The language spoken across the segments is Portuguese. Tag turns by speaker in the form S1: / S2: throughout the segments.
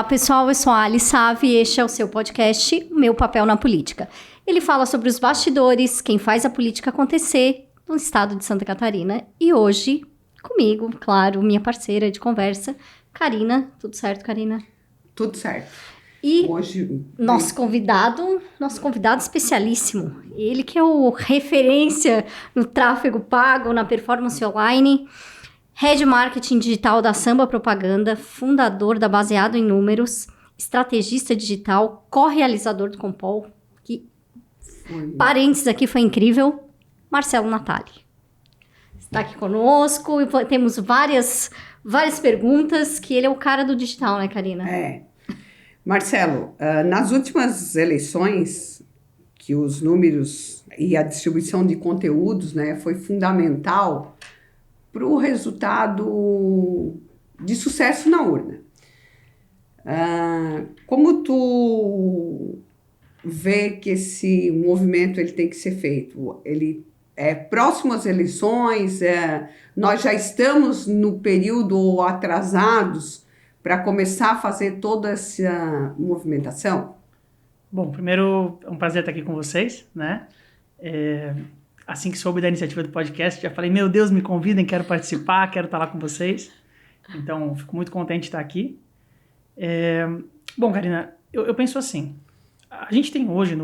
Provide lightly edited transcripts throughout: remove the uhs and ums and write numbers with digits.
S1: Olá, pessoal. Eu sou a Ali Save e este é o seu podcast Meu Papel na Política. Ele fala sobre os bastidores, quem faz a política acontecer no estado de Santa Catarina. E hoje, comigo, claro, minha parceira de conversa, Karina. Tudo certo, Karina?
S2: Tudo certo.
S1: E
S2: hoje
S1: nosso convidado especialíssimo, ele que é o referência no tráfego pago, na performance online, Head Marketing Digital da Samba Propaganda, fundador da Baseado em Números, estrategista digital, co-realizador do Compol, que, parênteses aqui, foi incrível, Marcelo Natali. Está aqui conosco e temos várias perguntas, que ele é o cara do digital, né, Karina?
S2: Marcelo, nas últimas eleições, que os números e a distribuição de conteúdos, né, foi fundamental para o resultado de sucesso na urna. Como tu vê que esse movimento ele tem que ser feito? Ele é próximo às eleições? Nós já estamos no período atrasados para começar a fazer toda essa movimentação?
S3: Bom, primeiro é um prazer estar aqui com vocês, né? Assim que soube da iniciativa do podcast, já falei, meu Deus, me convidem, quero participar, quero estar lá com vocês. Então, fico muito contente de estar aqui. Bom, Karina, eu penso assim, a gente tem hoje,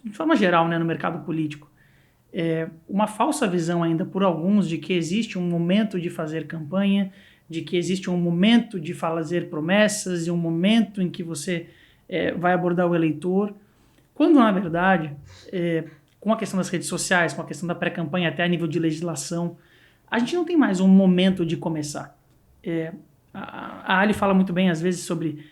S3: de forma geral, né, no mercado político, uma falsa visão ainda por alguns de que existe um momento de fazer campanha, de que existe um momento de fazer promessas e um momento em que você vai abordar o eleitor, quando, na verdade, com a questão das redes sociais, com a questão da pré-campanha até a nível de legislação, a gente não tem mais um momento de começar. A Ali fala muito bem, às vezes, sobre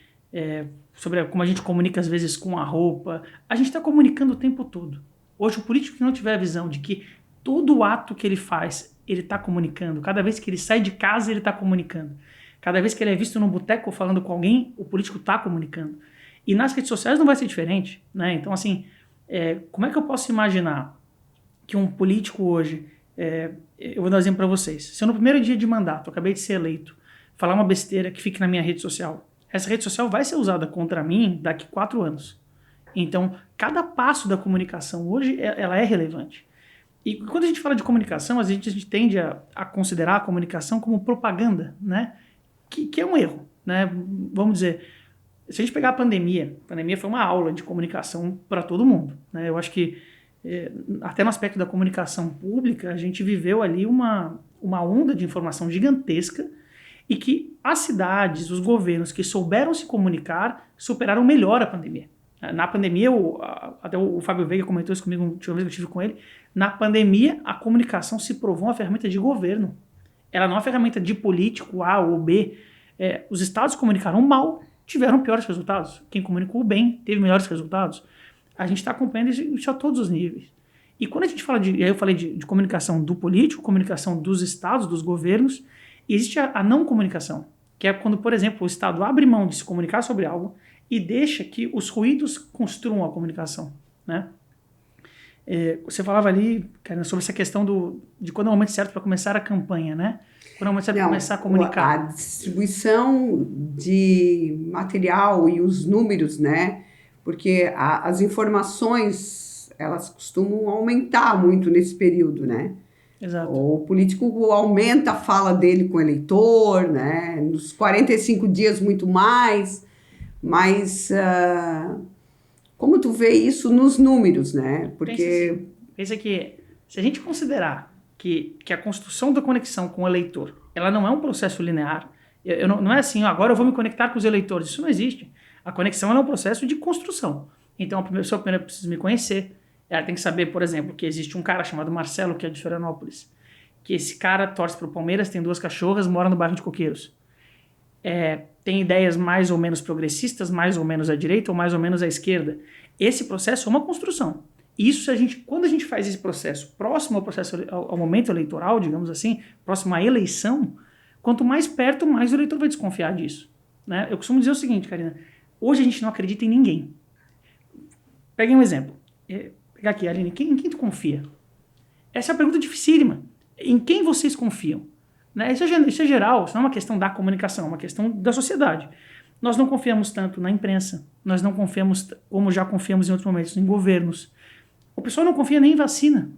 S3: como a gente comunica, às vezes, com a roupa. A gente está comunicando o tempo todo. Hoje, o político que não tiver a visão de que todo ato que ele faz, ele está comunicando. Cada vez que ele sai de casa, ele está comunicando. Cada vez que ele é visto num boteco falando com alguém, o político está comunicando. E nas redes sociais não vai ser diferente, né? Então, assim, como é que eu posso imaginar que um político hoje... eu vou dar um exemplo para vocês. Se eu no primeiro dia de mandato, eu acabei de ser eleito, falar uma besteira que fique na minha rede social, essa rede social vai ser usada contra mim daqui 4 anos. Então, cada passo da comunicação hoje, ela é relevante. E quando a gente fala de comunicação, a gente tende a considerar a comunicação como propaganda, né? Que é um erro, né? Vamos dizer, se a gente pegar a pandemia foi uma aula de comunicação para todo mundo, né? Eu acho que até no aspecto da comunicação pública, a gente viveu ali uma onda de informação gigantesca e que as cidades, os governos que souberam se comunicar, superaram melhor a pandemia. Na pandemia, até o Fábio Veiga comentou isso comigo, a última vez que eu estive com ele, na pandemia a comunicação se provou uma ferramenta de governo. Ela não é uma ferramenta de político A ou B. Os estados comunicaram mal, tiveram piores resultados. Quem comunicou bem teve melhores resultados. A gente está acompanhando isso a todos os níveis. E quando a gente fala aí eu falei de comunicação do político, comunicação dos estados, dos governos, existe a não comunicação, que é quando, por exemplo, o estado abre mão de se comunicar sobre algo e deixa que os ruídos construam a comunicação, né? Você falava ali, Karina, sobre essa questão de quando é o momento certo para começar a campanha, né? Quando é o momento certo para começar a comunicar.
S2: A distribuição de material e os números, né? Porque as informações, elas costumam aumentar muito nesse período, né?
S3: Exato.
S2: O político aumenta a fala dele com o eleitor, né? Nos 45 dias, muito mais. Mas como tu vê isso nos números, né? Porque...
S3: Pensa que se a gente considerar que a construção da conexão com o eleitor, ela não é um processo linear, não é assim, agora eu vou me conectar com os eleitores, isso não existe. A conexão é um processo de construção. Então, a pessoa primeiro precisa me conhecer. Ela tem que saber, por exemplo, que existe um cara chamado Marcelo, que é de Florianópolis, que esse cara torce pro Palmeiras, tem 2 cachorras, mora no bairro de Coqueiros. Tem ideias mais ou menos progressistas, mais ou menos à direita ou mais ou menos à esquerda. Esse processo é uma construção. Isso, quando a gente faz esse processo próximo ao momento eleitoral, digamos assim, próximo à eleição, quanto mais perto, mais o eleitor vai desconfiar disso, né? Eu costumo dizer o seguinte, Karina, hoje a gente não acredita em ninguém. Peguem um exemplo. Pegar aqui, Aline, em quem tu confia? Essa é uma pergunta dificílima. Em quem vocês confiam? Né? Isso é geral, isso não é uma questão da comunicação, é uma questão da sociedade. Nós não confiamos tanto na imprensa, nós não confiamos, como já confiamos em outros momentos, em governos. O pessoal não confia nem em vacina.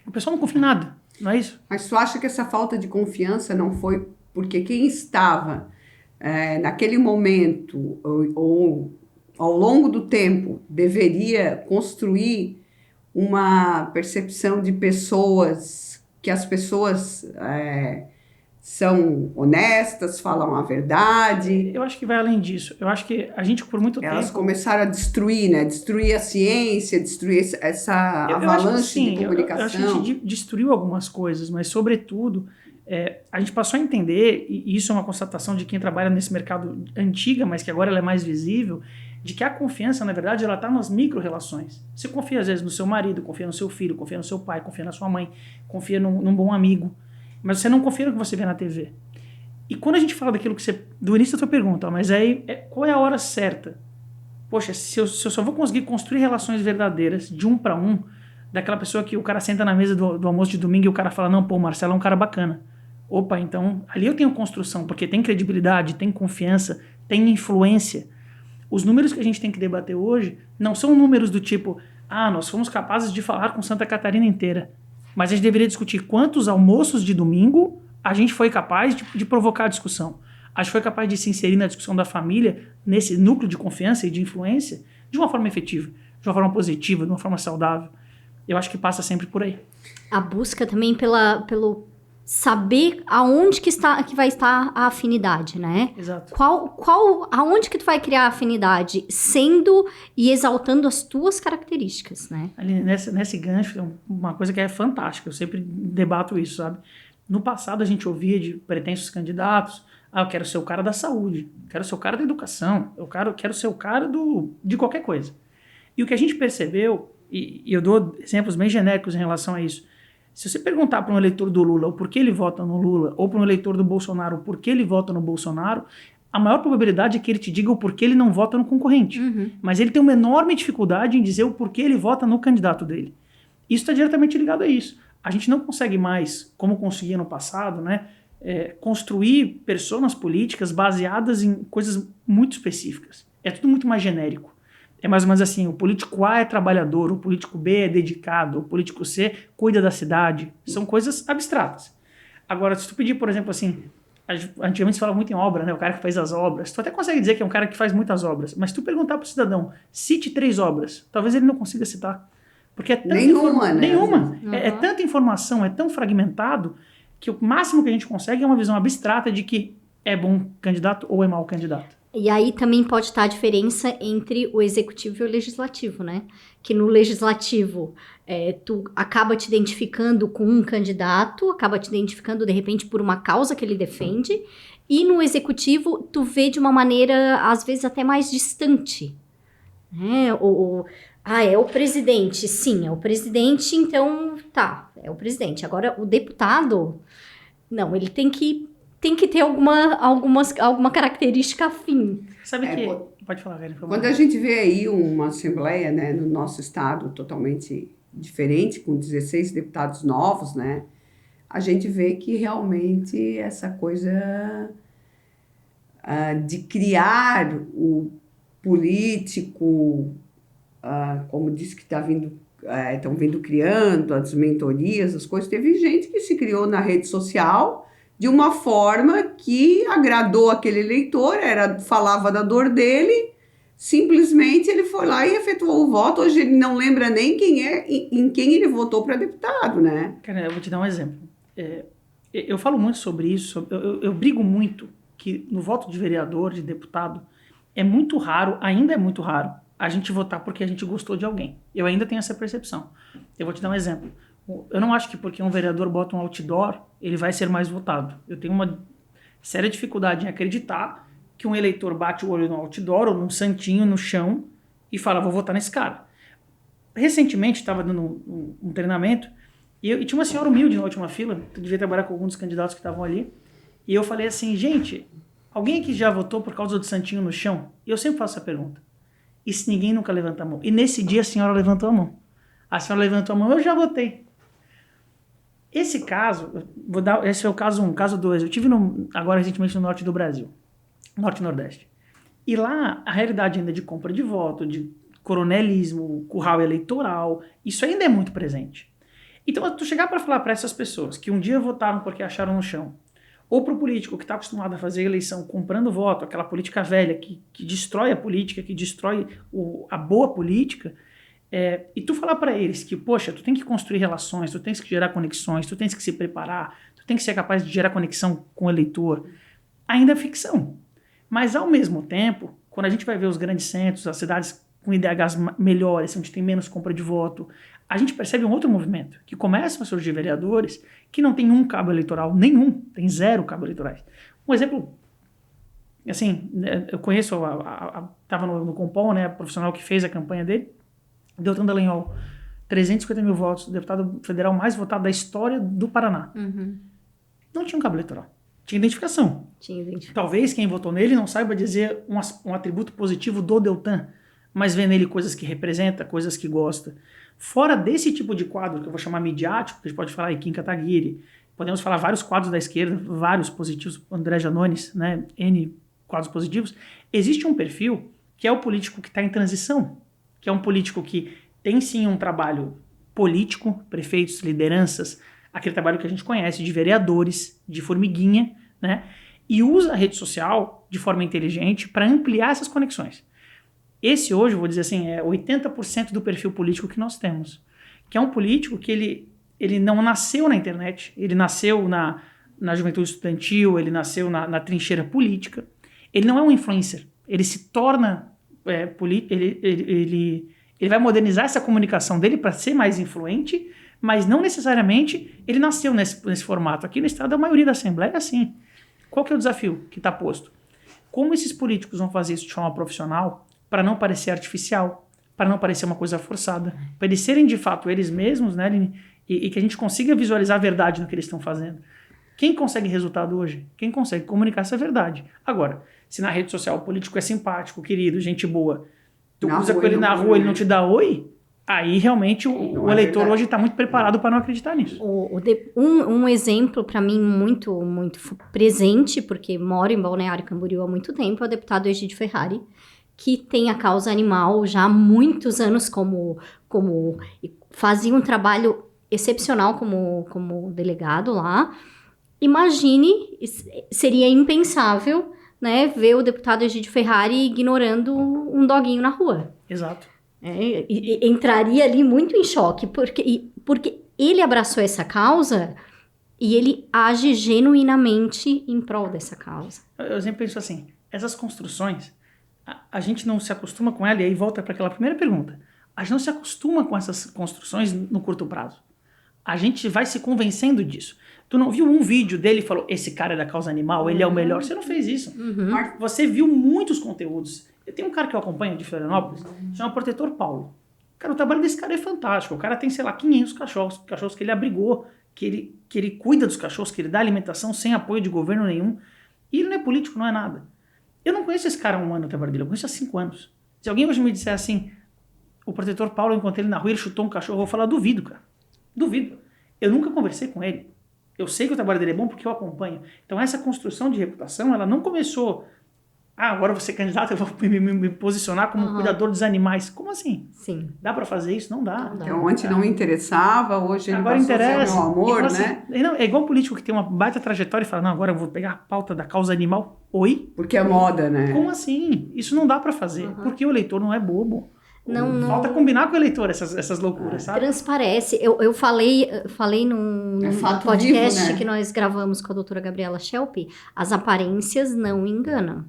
S3: O pessoal não confia em nada, não é isso?
S2: Mas tu acha que essa falta de confiança não foi porque quem estava naquele momento ou ao longo do tempo deveria construir uma percepção de pessoas, que as pessoas são honestas, falam a verdade?
S3: Eu acho que vai além disso. Eu acho que a gente, por muito
S2: Elas
S3: tempo...
S2: começaram a destruir, né? Destruir a ciência, destruir essa avalanche de comunicação.
S3: Eu acho que a gente destruiu algumas coisas, mas, sobretudo, a gente passou a entender, e isso é uma constatação de quem trabalha nesse mercado antiga, mas que agora ela é mais visível, de que a confiança, na verdade, ela está nas micro-relações. Você confia, às vezes, no seu marido, confia no seu filho, confia no seu pai, confia na sua mãe, confia num bom amigo, mas você não confia no que você vê na TV. E quando a gente fala daquilo que você... Do início da tua pergunta, mas aí, qual é a hora certa? Poxa, se eu só vou conseguir construir relações verdadeiras, de um para um, daquela pessoa que o cara senta na mesa do almoço de domingo e o cara fala, não, pô, o Marcelo é um cara bacana. Opa, então, ali eu tenho construção, porque tem credibilidade, tem confiança, tem influência. Os números que a gente tem que debater hoje não são números do tipo, nós fomos capazes de falar com Santa Catarina inteira. Mas a gente deveria discutir quantos almoços de domingo a gente foi capaz de provocar a discussão. A gente foi capaz de se inserir na discussão da família, nesse núcleo de confiança e de influência, de uma forma efetiva, de uma forma positiva, de uma forma saudável. Eu acho que passa sempre por aí.
S1: A busca também pelo saber aonde que vai estar a afinidade, né?
S3: Exato.
S1: Aonde que tu vai criar a afinidade, sendo e exaltando as tuas características, né?
S3: Ali nesse gancho, tem uma coisa que é fantástica, eu sempre debato isso, sabe? No passado a gente ouvia de pretensos candidatos, eu quero ser o cara da saúde, quero ser o cara da educação, quero ser o cara de qualquer coisa. E o que a gente percebeu, e eu dou exemplos bem genéricos em relação a isso, se você perguntar para um eleitor do Lula o porquê ele vota no Lula, ou para um eleitor do Bolsonaro o porquê ele vota no Bolsonaro, a maior probabilidade é que ele te diga o porquê ele não vota no concorrente.
S1: Uhum.
S3: Mas ele tem uma enorme dificuldade em dizer o porquê ele vota no candidato dele. Isso está diretamente ligado a isso. A gente não consegue mais, como conseguia no passado, né, construir personas políticas baseadas em coisas muito específicas. É tudo muito mais genérico. É mais ou menos assim, o político A é trabalhador, o político B é dedicado, o político C cuida da cidade. São coisas abstratas. Agora, se tu pedir, por exemplo, assim, antigamente se falava muito em obra, né? O cara que faz as obras. Tu até consegue dizer que é um cara que faz muitas obras. Mas se tu perguntar para o cidadão, cite 3 obras, talvez ele não consiga citar. Porque é tanta
S2: Nenhuma, né?
S3: Nenhuma.
S1: Uhum.
S3: É tanta informação, é tão fragmentado, que o máximo que a gente consegue é uma visão abstrata de que é bom candidato ou é mau candidato.
S1: E aí também pode estar a diferença entre o executivo e o legislativo, né? Que no legislativo tu acaba te identificando com um candidato, acaba te identificando de repente por uma causa que ele defende, e no executivo tu vê de uma maneira às vezes até mais distante, né? É o presidente, sim, é o presidente, então tá, é o presidente. Agora o deputado, não, ele tem que ter alguma característica afim.
S3: Sabe que... Pode falar, Karen.
S2: Quando a gente vê aí uma assembleia, né, no nosso estado totalmente diferente, com 16 deputados novos, né, a gente vê que realmente essa coisa de criar o político, como disse que estão vindo criando as mentorias, as coisas, teve gente que se criou na rede social de uma forma que agradou aquele eleitor, falava da dor dele, simplesmente ele foi lá e efetuou o voto. Hoje ele não lembra nem em quem ele votou para deputado, né?
S3: Cara, eu vou te dar um exemplo. Eu falo muito sobre isso, eu brigo muito que no voto de vereador, de deputado, é muito raro, ainda é muito raro, a gente votar porque a gente gostou de alguém. Eu ainda tenho essa percepção. Eu vou te dar um exemplo. Eu não acho que porque um vereador bota um outdoor, ele vai ser mais votado. Eu tenho uma séria dificuldade em acreditar que um eleitor bate o olho no outdoor ou num santinho no chão e fala, vou votar nesse cara. Recentemente, estava dando um treinamento e tinha uma senhora humilde na última fila, eu devia trabalhar com alguns dos candidatos que estavam ali, e eu falei assim, gente, alguém aqui já votou por causa do santinho no chão? E eu sempre faço essa pergunta. E se ninguém nunca levanta a mão? E nesse dia a senhora levantou a mão. A senhora levantou a mão, eu já votei. Esse caso, esse é o caso 1. Caso 2, eu tive agora recentemente no norte do Brasil, norte e nordeste. E lá, a realidade ainda de compra de voto, de coronelismo, curral eleitoral, isso ainda é muito presente. Então, tu chegar para falar para essas pessoas que um dia votaram porque acharam no chão, ou para o político que está acostumado a fazer eleição comprando voto, aquela política velha que destrói a política, que destrói a boa política, e tu falar para eles que, poxa, tu tem que construir relações, tu tens que gerar conexões, tu tens que se preparar, tu tem que ser capaz de gerar conexão com o eleitor, ainda é ficção. Mas, ao mesmo tempo, quando a gente vai ver os grandes centros, as cidades com IDHs melhores, onde tem menos compra de voto, a gente percebe um outro movimento, que começam a surgir vereadores que não tem um cabo eleitoral, nenhum, tem 0 cabos eleitorais. Um exemplo, assim, eu conheço, estava no Compom, né, a profissional que fez a campanha dele, Deltan Dallagnol, 350 mil votos, deputado federal mais votado da história do Paraná.
S1: Uhum.
S3: Não tinha um cabo eleitoral, tinha identificação.
S1: Tinha identificação.
S3: Talvez quem votou nele não saiba dizer um atributo positivo do Deltan, mas vê nele coisas que representa, coisas que gosta. Fora desse tipo de quadro, que eu vou chamar midiático, que a gente pode falar aí, Kim Kataguiri, podemos falar vários quadros da esquerda, vários positivos, André Janones, né, N quadros positivos, existe um perfil que é o político que está em transição, que é um político que tem sim um trabalho político, prefeitos, lideranças, aquele trabalho que a gente conhece de vereadores, de formiguinha, né, e usa a rede social de forma inteligente para ampliar essas conexões. Esse hoje, eu vou dizer assim, é 80% do perfil político que nós temos. Que é um político que ele não nasceu na internet, ele nasceu na juventude estudantil, ele nasceu na trincheira política. Ele não é um influencer. Ele se torna ele vai modernizar essa comunicação dele para ser mais influente, mas não necessariamente ele nasceu nesse formato. Aqui no estado, a maioria da Assembleia é assim. Qual que é o desafio que está posto? Como esses políticos vão fazer isso de forma profissional para não parecer artificial, para não parecer uma coisa forçada, para eles serem de fato eles mesmos, né, e que a gente consiga visualizar a verdade no que eles estão fazendo. Quem consegue resultado hoje? Quem consegue comunicar essa verdade? Agora, se na rede social o político é simpático, querido, gente boa, tu cruza com ele na rua, ele não te dá oi, aí realmente o eleitor hoje está muito preparado para não acreditar nisso.
S1: Um exemplo para mim muito, muito presente, porque moro em Balneário Camboriú há muito tempo, é o deputado Egídio Ferrari, que tem a causa animal já há muitos anos fazia um trabalho excepcional como delegado lá. Imagine, seria impensável, né, ver o deputado Egídio Ferrari ignorando um doguinho na rua.
S3: Exato.
S1: Entraria ali muito em choque, porque ele abraçou essa causa e ele age genuinamente em prol dessa causa.
S3: Eu sempre penso assim, essas construções, a gente não se acostuma com ela, e aí volta para aquela primeira pergunta. A gente não se acostuma com essas construções no curto prazo. A gente vai se convencendo disso. Tu não viu um vídeo dele e falou, esse cara é da causa animal, ele é o melhor. Você não fez isso.
S1: Uhum.
S3: Você viu muitos conteúdos. Eu tenho um cara que eu acompanho de Florianópolis, chama Protetor Paulo. Cara, o trabalho desse cara é fantástico. O cara tem, sei lá, 500 cachorros que ele abrigou, que ele cuida dos cachorros, que ele dá alimentação sem apoio de governo nenhum. E ele não é político, não é nada. Eu não conheço esse cara há um ano, o trabalho dele, eu conheço há 5 anos. Se alguém hoje me disser assim, o Protetor Paulo, eu encontrei ele na rua, ele chutou um cachorro, eu vou falar, duvido, cara. Duvido. Eu nunca conversei com ele. Eu sei que o trabalho dele é bom porque eu acompanho. Então essa construção de reputação, ela não começou... agora eu vou ser candidato, eu vou me posicionar como cuidador dos animais. Como assim?
S1: Sim.
S3: Dá pra fazer isso? Não dá.
S2: Então, antes não interessava, hoje ele
S3: agora
S2: passou
S3: interessa.
S2: a ser meu amor,
S3: assim,
S2: né?
S3: Não, é igual um político que tem uma baita trajetória e fala, não, agora eu vou pegar a pauta da causa animal. Oi?
S2: Porque é moda, né?
S3: Como assim? Isso não dá pra fazer. Porque o eleitor não é bobo.
S1: Não.
S3: Falta combinar com o eleitor essas loucuras, sabe?
S1: Transparece. Eu falei num podcast
S2: vivo, né?
S1: que nós gravamos com a doutora Gabriela Schelp, as aparências não enganam.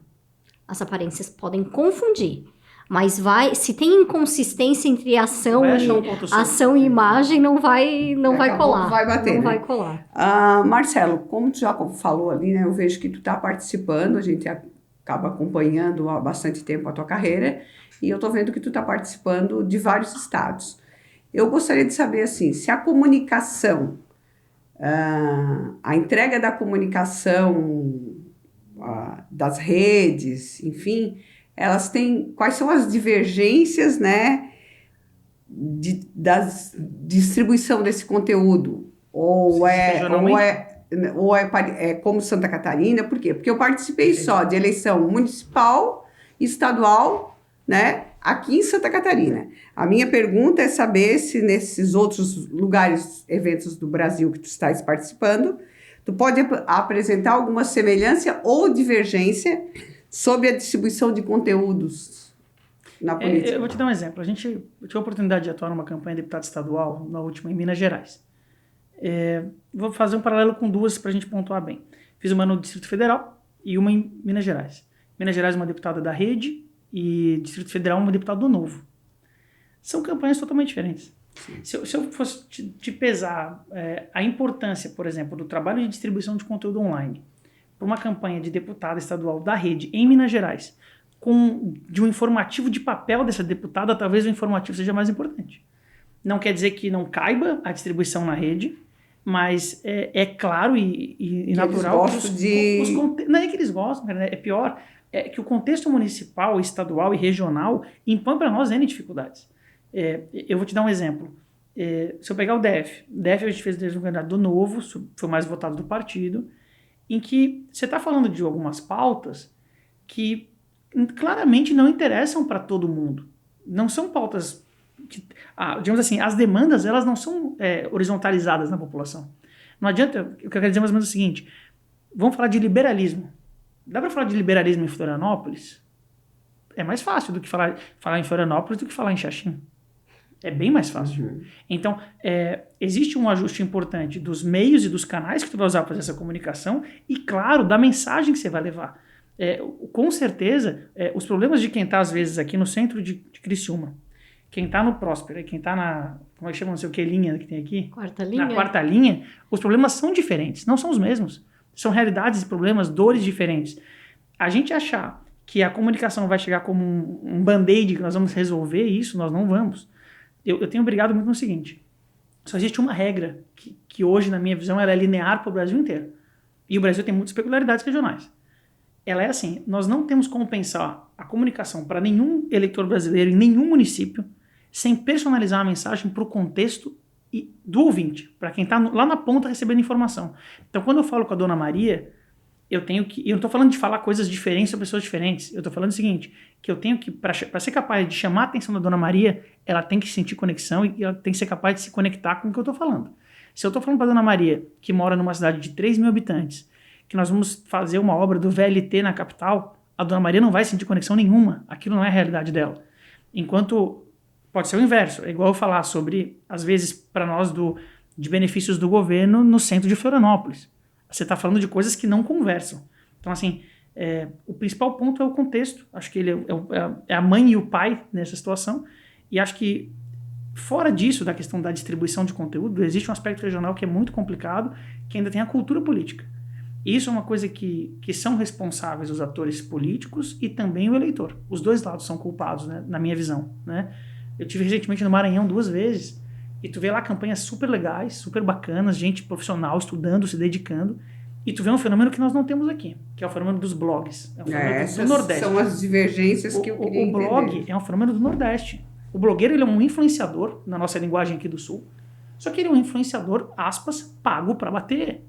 S1: As aparências podem confundir. Mas se tem inconsistência entre ação e imagem, não vai colar.
S2: Vai bater,
S1: não
S2: né?
S1: vai colar.
S2: Marcelo, como tu já falou ali, né? Eu vejo que tu está participando, a gente acaba acompanhando há bastante tempo a tua carreira, e eu estou vendo que tu está participando de vários estados. Eu gostaria de saber, assim, se a comunicação, a entrega da comunicação das redes, enfim, elas têm... Quais são as divergências, né, da distribuição desse conteúdo? Ou é como Santa Catarina? Por quê? Porque eu participei só de eleição municipal estadual, né, aqui em Santa Catarina. A minha pergunta é saber se nesses outros lugares, eventos do Brasil que tu estás participando, tu pode apresentar alguma semelhança ou divergência sobre a distribuição de conteúdos na política.
S3: Eu vou te dar um exemplo. Eu tive a oportunidade de atuar numa campanha de deputado estadual, na última, em Minas Gerais. Vou fazer um paralelo com duas para a gente pontuar bem. Fiz uma no Distrito Federal e uma em Minas Gerais. Minas Gerais, uma deputada da Rede, e Distrito Federal, uma deputada do Novo. São campanhas totalmente diferentes. Se eu fosse te pesar a importância, por exemplo, do trabalho de distribuição de conteúdo online para uma campanha de deputada estadual da Rede em Minas Gerais, de um informativo de papel dessa deputada, talvez o informativo seja mais importante. Não quer dizer que não caiba a distribuição na Rede, mas é claro e natural que não é que eles gostam, é pior, é que o contexto municipal, estadual e regional impõe para nós N dificuldades. Eu vou te dar um exemplo. Se eu pegar o DF a gente fez desde um candidato do Novo, foi o mais votado do partido, em que você está falando de algumas pautas que claramente não interessam para todo mundo. Não são pautas digamos assim, as demandas elas não são horizontalizadas na população. Não adianta, o que eu quero dizer mais ou menos é o seguinte, vamos falar de liberalismo. Dá para falar de liberalismo em Florianópolis? É mais fácil do que falar em Florianópolis do que falar em Xaxim. É bem mais fácil. Uhum. Então, existe um ajuste importante dos meios e dos canais que tu vai usar para fazer essa comunicação e, claro, da mensagem que você vai levar. Com certeza, os problemas de quem está, às vezes, aqui no centro de Criciúma, quem está no Próspera, quem está na, como é que chama, não sei o que linha que tem aqui?
S1: Quarta linha.
S3: Na quarta linha, os problemas são diferentes, não são os mesmos. São realidades, problemas, dores diferentes. A gente achar que a comunicação vai chegar como um band-aid, que nós vamos resolver isso, nós não vamos. Eu tenho brigado muito no seguinte, só existe uma regra que hoje, na minha visão, ela é linear para o Brasil inteiro. E o Brasil tem muitas peculiaridades regionais. Ela é assim, nós não temos como pensar a comunicação para nenhum eleitor brasileiro em nenhum município sem personalizar a mensagem para o contexto do ouvinte, para quem está lá na ponta recebendo informação. Então, quando eu falo com a Dona Maria, eu não estou falando de falar coisas diferentes sobre pessoas diferentes, eu estou falando o seguinte, que eu tenho que, para ser capaz de chamar a atenção da Dona Maria, ela tem que sentir conexão e ela tem que ser capaz de se conectar com o que eu estou falando. Se eu estou falando para a Dona Maria, que mora numa cidade de 3 mil habitantes, que nós vamos fazer uma obra do VLT na capital, a Dona Maria não vai sentir conexão nenhuma, aquilo não é a realidade dela. Enquanto pode ser o inverso, é igual eu falar sobre, às vezes, para nós, de benefícios do governo no centro de Florianópolis. Você está falando de coisas que não conversam. Então, assim, o principal ponto é o contexto. Acho que ele é a mãe e o pai nessa situação. E acho que, fora disso, da questão da distribuição de conteúdo, existe um aspecto regional que é muito complicado, que ainda tem a cultura política. E isso é uma coisa que são responsáveis os atores políticos e também o eleitor. Os dois lados são culpados, né, na minha visão, né? Eu estive recentemente no Maranhão 2 vezes e tu vê lá campanhas super legais, super bacanas, gente profissional estudando, se dedicando, e tu vê um fenômeno que nós não temos aqui, que é o fenômeno dos blogs. É um fenômeno do Nordeste.
S2: São as divergências que eu queria entender.
S3: O blog é um fenômeno do Nordeste. O blogueiro ele é um influenciador, na nossa linguagem aqui do Sul, só que ele é um influenciador, aspas, pago para bater.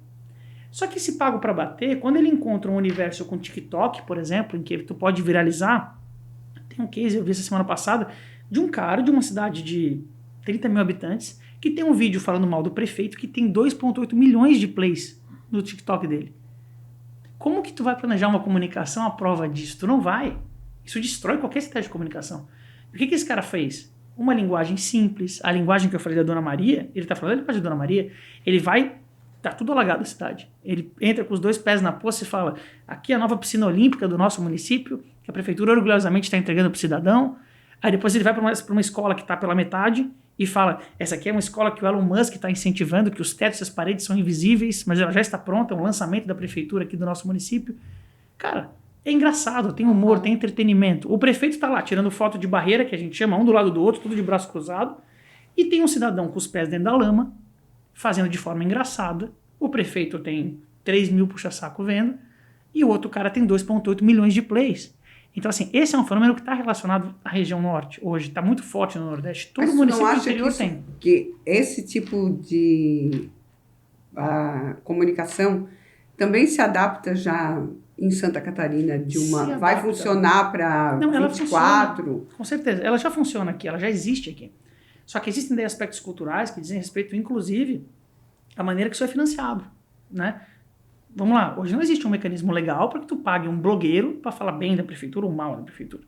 S3: Só que esse pago para bater, quando ele encontra um universo com TikTok, por exemplo, em que tu pode viralizar, tem um case, eu vi essa semana passada, de um cara de uma cidade de 30 mil habitantes, que tem um vídeo falando mal do prefeito, que tem 2,8 milhões de plays no TikTok dele. Como que tu vai planejar uma comunicação à prova disso? Tu não vai. Isso destrói qualquer estratégia de comunicação. O que esse cara fez? Uma linguagem simples, a linguagem que eu falei da Dona Maria, ele tá falando a linguagem da Dona Maria, ele vai, tá tudo alagado a cidade. Ele entra com os 2 pés na poça e fala, aqui é a nova piscina olímpica do nosso município, que a prefeitura orgulhosamente está entregando para o cidadão. Aí depois ele vai para uma escola que está pela metade e fala, essa aqui é uma escola que o Elon Musk está incentivando, que os tetos e as paredes são invisíveis, mas ela já está pronta, é um lançamento da prefeitura aqui do nosso município. Cara, é engraçado, tem humor, tem entretenimento. O prefeito está lá tirando foto de barreira, que a gente chama um do lado do outro, tudo de braço cruzado, e tem um cidadão com os pés dentro da lama, fazendo de forma engraçada. O prefeito tem 3 mil puxa-saco vendo, e o outro cara tem 2,8 milhões de plays. Então, assim, esse é um fenômeno que está relacionado à região norte hoje, está muito forte no Nordeste. Todo município do interior tem.
S2: Que esse tipo de comunicação também se adapta já em Santa Catarina de uma...
S3: Se
S2: Vai
S3: adapta.
S2: funcionar para
S3: Não, ela
S2: 24?
S3: funciona, com certeza. Ela já funciona aqui, ela já existe aqui. Só que existem daí aspectos culturais que dizem respeito, inclusive, à maneira que isso é financiado, né? Vamos lá, hoje não existe um mecanismo legal para que tu pague um blogueiro para falar bem da prefeitura ou mal da prefeitura.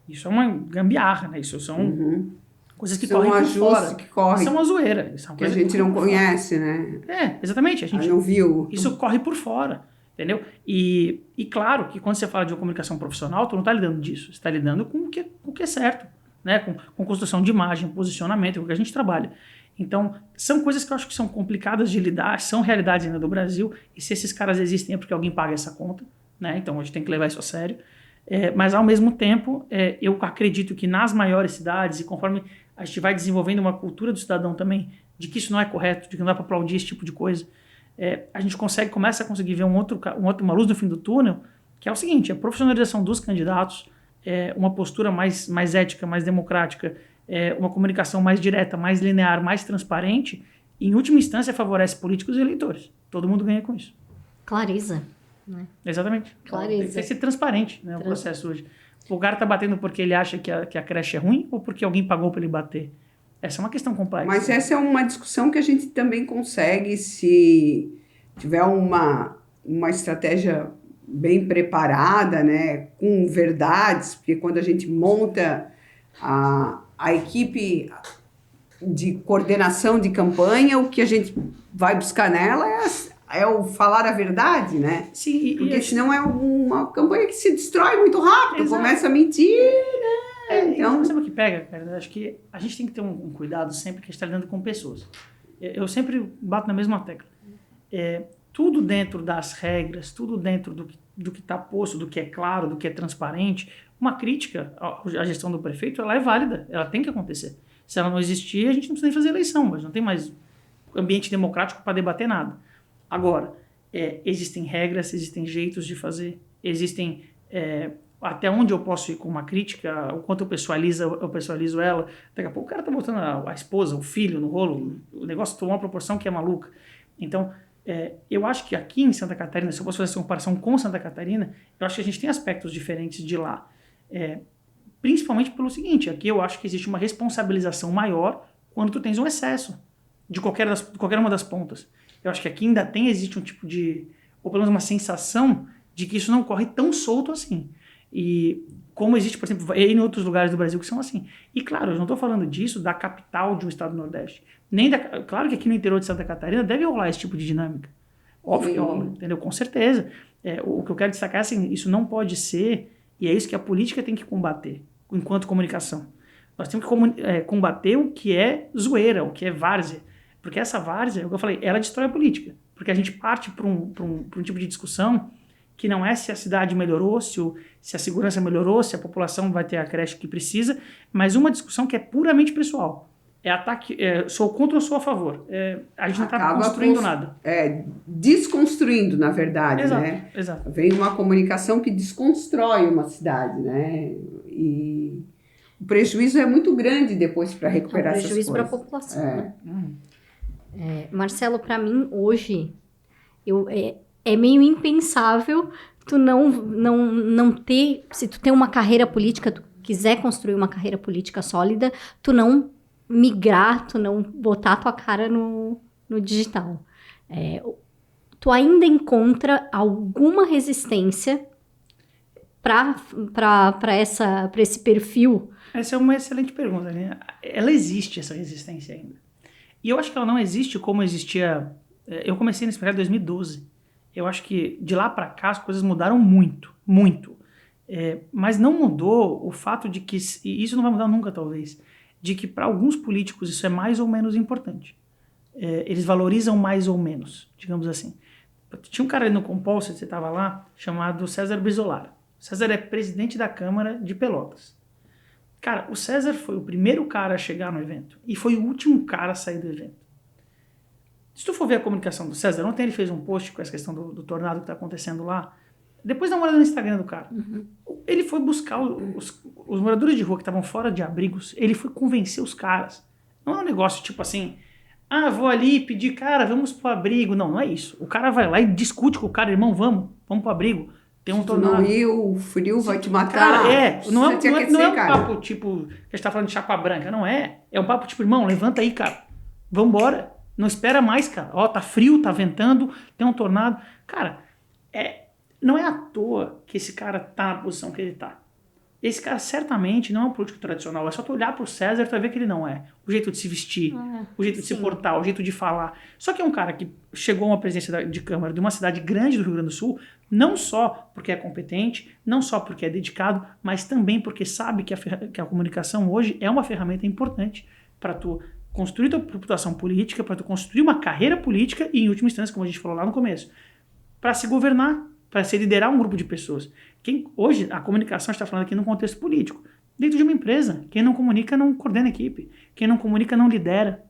S3: Isso é uma gambiarra, né? Isso são coisas que
S2: São
S3: correm por
S2: ajustes
S3: fora.
S2: que correm.
S3: Isso é uma zoeira. Isso é uma
S2: Que a
S3: coisa
S2: gente não
S3: corre por fora.
S2: conhece, né?
S3: É, exatamente. A gente
S2: Não viu.
S3: isso corre por fora, entendeu? E claro que quando você fala de uma comunicação profissional, tu não está lidando disso. Você está lidando com o que é certo, né? Com construção de imagem, posicionamento, com o que a gente trabalha. Então, são coisas que eu acho que são complicadas de lidar, são realidades ainda do Brasil, e se esses caras existem é porque alguém paga essa conta, né? Então a gente tem que levar isso a sério. Mas, ao mesmo tempo, eu acredito que nas maiores cidades, e conforme a gente vai desenvolvendo uma cultura do cidadão também, de que isso não é correto, de que não dá para aplaudir esse tipo de coisa, a gente começa a conseguir ver uma luz no fim do túnel, que é o seguinte, a profissionalização dos candidatos, uma postura mais ética, mais democrática, uma comunicação mais direta, mais linear, mais transparente, em última instância favorece políticos e eleitores. Todo mundo ganha com isso.
S1: Clareza. Né?
S3: Exatamente.
S1: Clareza.
S3: Tem que ser transparente, né, o processo hoje. O cara tá batendo porque ele acha que a creche é ruim ou porque alguém pagou para ele bater? Essa é uma questão complexa.
S2: Mas essa é uma discussão que a gente também consegue se tiver uma estratégia bem preparada, né, com verdades, porque quando a gente monta a equipe de coordenação de campanha, o que a gente vai buscar nela é o falar a verdade, né?
S3: Sim,
S2: porque senão é uma campanha que se destrói muito rápido,
S3: Exato.
S2: começa a mentir, né?
S3: Então, sabe o que pega, cara? Eu acho que a gente tem que ter um cuidado sempre que a gente está lidando com pessoas. Eu sempre bato na mesma tecla. Tudo dentro das regras, tudo dentro do que está posto, do que é claro, do que é transparente. Uma crítica à gestão do prefeito, ela é válida, ela tem que acontecer. Se ela não existir, a gente não precisa nem fazer eleição, mas não tem mais ambiente democrático para debater nada. Agora, existem regras, existem jeitos de fazer, existem até onde eu posso ir com uma crítica, o quanto eu pessoalizo ela. Daqui a pouco o cara tá botando a esposa, o filho no rolo, o negócio tomou uma proporção que é maluca. Então, eu acho que aqui em Santa Catarina, se eu posso fazer essa comparação com Santa Catarina, eu acho que a gente tem aspectos diferentes de lá. Principalmente pelo seguinte, aqui eu acho que existe uma responsabilização maior quando tu tens um excesso de qualquer uma das pontas. Eu acho que aqui ainda existe um tipo de, ou pelo menos uma sensação de que isso não corre tão solto assim. E como existe, por exemplo, em outros lugares do Brasil que são assim. E claro, eu não estou falando disso da capital de um estado do Nordeste. Claro que aqui no interior de Santa Catarina deve rolar esse tipo de dinâmica. Óbvio que rola, entendeu? Com certeza. O que eu quero destacar é assim, isso não pode ser, e é isso que a política tem que combater, enquanto comunicação. Nós temos que combater o que é zoeira, o que é várzea. Porque essa várzea, é o que eu falei, ela destrói a política. Porque a gente parte para um tipo de discussão que não é se a cidade melhorou, se a segurança melhorou, se a população vai ter a creche que precisa, mas uma discussão que é puramente pessoal. Ataque, sou contra ou sou a favor. A gente não está construindo nada.
S2: Desconstruindo, na verdade,
S3: exato,
S2: né?
S3: Exato.
S2: Vem uma comunicação que desconstrói uma cidade, né? E o prejuízo é muito grande depois para recuperar essas coisas.
S1: Prejuízo para a população. Né? Marcelo, para mim, hoje, é meio impensável tu não ter, se tu tem uma carreira política, tu quiser construir uma carreira política sólida, tu não migrar, tu não botar tua cara no digital. Tu ainda encontra alguma resistência para esse perfil?
S3: Essa é uma excelente pergunta, né? Ela existe, essa resistência ainda. E eu acho que ela não existe como existia... Eu comecei nesse mercado em 2012. Eu acho que de lá para cá as coisas mudaram muito, muito. Mas não mudou o fato de que, e isso não vai mudar nunca talvez, de que para alguns políticos isso é mais ou menos importante. Eles valorizam mais ou menos, digamos assim. Tinha um cara ali no Compol, você estava lá, chamado César Brizolara. O César é presidente da Câmara de Pelotas. Cara, o César foi o primeiro cara a chegar no evento e foi o último cara a sair do evento. Se tu for ver a comunicação do César, ontem ele fez um post com essa questão do tornado que está acontecendo lá. Depois dá uma olhada no Instagram do cara. Ele foi buscar os moradores de rua que estavam fora de abrigos, ele foi convencer os caras. Não é um negócio tipo assim, vou ali pedir, cara, vamos pro abrigo. Não é isso. O cara vai lá e discute com o cara, irmão, vamos pro abrigo. tem um
S2: Se tu
S3: tornado.
S2: não ir, o frio vai te matar.
S3: Cara, não é um
S2: cara.
S3: papo tipo, que a gente tá falando de chapa branca, não é. É um papo tipo, irmão, levanta aí, cara. Vambora. Não espera mais, cara. Ó, tá frio, tá ventando, tem um tornado. Cara, não é à toa que esse cara tá na posição que ele tá. Esse cara certamente não é um político tradicional. É só tu olhar pro César e tu vai ver que ele não é. O jeito de se vestir, o jeito de se portar, o jeito de falar. Só que é um cara que chegou a uma presidência de Câmara de uma cidade grande do Rio Grande do Sul, não só porque é competente, não só porque é dedicado, mas também porque sabe que a comunicação hoje é uma ferramenta importante para tu construir tua reputação política, para tu construir uma carreira política e, em última instância, como a gente falou lá no começo, para se governar, para se liderar um grupo de pessoas. Hoje, a comunicação está falando aqui no contexto político. Dentro de uma empresa, quem não comunica não coordena a equipe. Quem não comunica não lidera.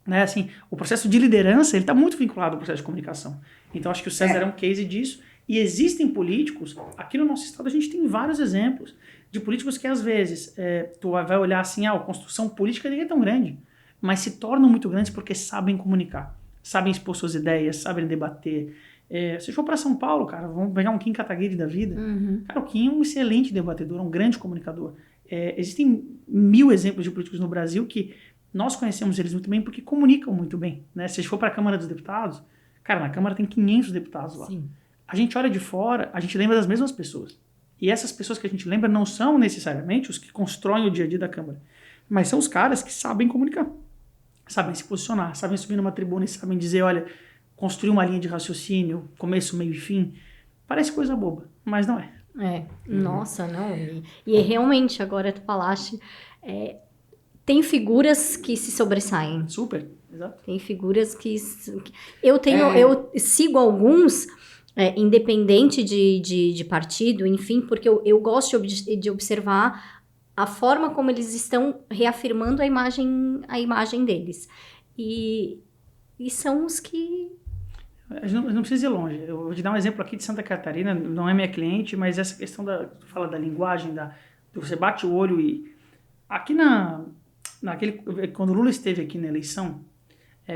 S3: Né? Assim, o processo de liderança está muito vinculado ao processo de comunicação. Então, acho que o César é um case disso. E existem políticos, aqui no nosso estado a gente tem vários exemplos de políticos que às vezes tu vai olhar assim, a construção política nem é tão grande, mas se tornam muito grandes porque sabem comunicar, sabem expor suas ideias, sabem debater. Se for para São Paulo, cara, vamos pegar um Kim Kataguiri da vida. Cara, o Kim é um excelente debatedor, um grande comunicador. Existem 1000 exemplos de políticos no Brasil que nós conhecemos eles muito bem porque comunicam muito bem. Né? Se a gente for para a Câmara dos Deputados, cara, na Câmara tem 500 deputados lá.
S1: Sim.
S3: A gente olha de fora, a gente lembra das mesmas pessoas. E essas pessoas que a gente lembra não são necessariamente os que constroem o dia a dia da Câmara, mas são os caras que sabem comunicar, sabem se posicionar, sabem subir numa tribuna e sabem dizer, olha, construir uma linha de raciocínio, começo, meio e fim, parece coisa boba, mas não é.
S1: Nossa, não. E realmente, agora tu falaste, tem figuras que se sobressaem.
S3: Super, exato.
S1: Tem figuras que... Eu sigo alguns, independente de partido, enfim, porque eu gosto de observar a forma como eles estão reafirmando a imagem deles. E são os que...
S3: A gente não precisa ir longe. Eu vou te dar um exemplo aqui de Santa Catarina, não é minha cliente, mas essa questão tu fala da linguagem, você bate o olho e... Aqui quando o Lula esteve aqui na eleição,